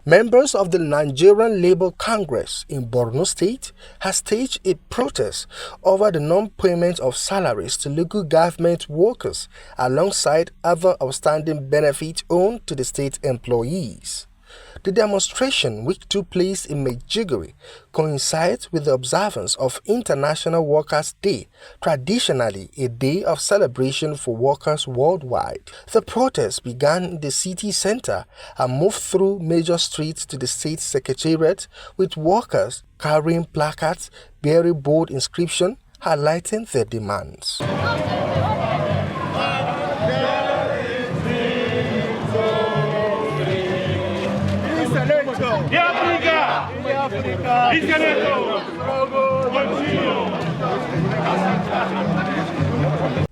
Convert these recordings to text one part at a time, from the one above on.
Members of the Nigerian Labour Congress in Borno State have staged a protest over the non-payment of salaries to local government workers alongside other outstanding benefits owed to the state employees. The demonstration, which took place in Maiduguri, coincides with the observance of International Workers' Day, traditionally a day of celebration for workers worldwide. The protest began in the city center and moved through major streets to the State Secretariat, with workers carrying placards bearing bold inscriptions highlighting their demands.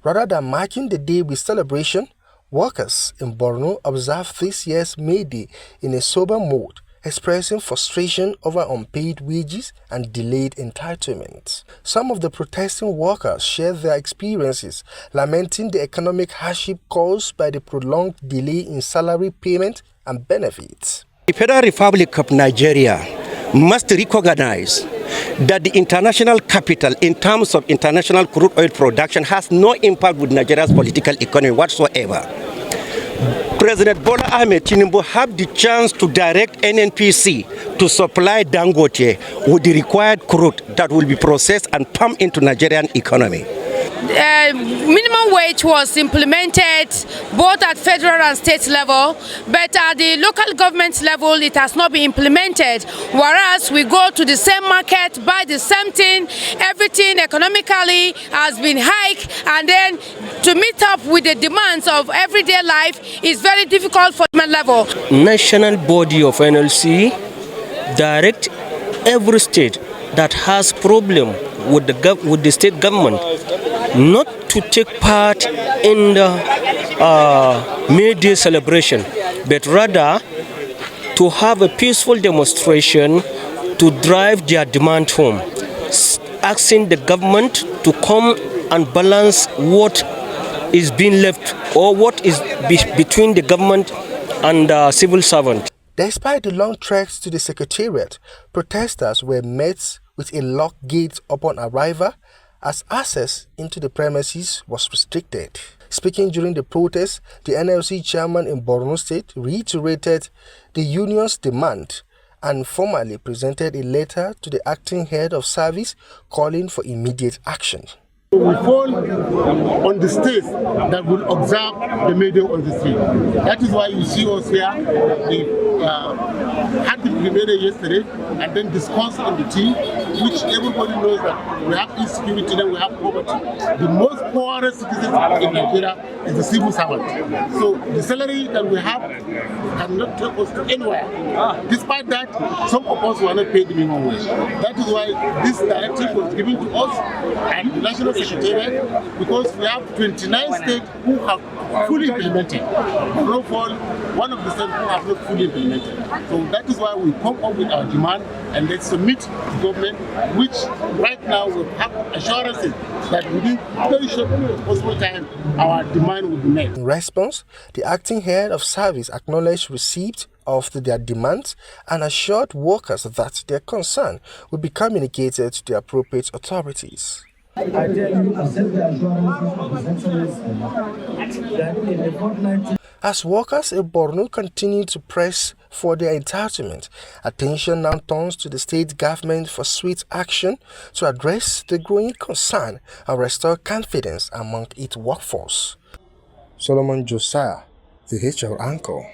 Rather than marking the day with celebration, workers in Borno observed this year's May Day in a sober mood, expressing frustration over unpaid wages and delayed entitlements. Some of the protesting workers shared their experiences, lamenting the economic hardship caused by the prolonged delay in salary payment and benefits. The Federal Republic of Nigeria must recognize that the international capital in terms of international crude oil production has no impact with Nigeria's political economy whatsoever. President Bola Ahmed Tinubu have the chance to direct NNPC to supply Dangote with the required crude that will be processed and pumped into Nigerian economy. Minimum wage was implemented both at federal and state level, but at the local government level it has not been implemented. Whereas we go to the same market, buy the same thing, everything economically has been hiked, and then to meet up with the demands of everyday life is very difficult for the level. National body of NLC direct every state that has problem with the state government not to take part in the May Day celebration, but rather to have a peaceful demonstration to drive their demand home, asking the government to come and balance what is being left or what is between the government and the civil servant. Despite the long treks to the Secretariat, protesters were met with a locked gate upon arrival, as access into the premises was restricted. Speaking during the protest, the NLC Chairman in Borno State reiterated the union's demand and formally presented a letter to the acting head of service calling for immediate action. We fall on the states that will observe the May Day on the street. That is why you see us here. We had the May Day yesterday and then discussed on the team, which everybody knows that we have insecurity and we have poverty. The most poorest citizens in Nigeria is the civil servant. So the salary that we have cannot take us to anywhere. Despite that, some of us were not paid the minimum wage. That is why this directive was given to us and the National Secretariat, because we have 29 states who have fully implemented. Snowfall, one of the states who have not fully implemented. So that is why we come up with our demand and let's submit to government, which right now we have assurances that within very short possible time our demand will be met. In response, the acting head of service acknowledged receipt of their demands and assured workers that their concern will be communicated to the appropriate authorities. I tell you, accept the assurances of His Excellency that in a fortnight. As workers in Borno continue to press for their entitlement, attention now turns to the state government for swift action to address the growing concern and restore confidence among its workforce. Solomon Josiah, the HR Anchor.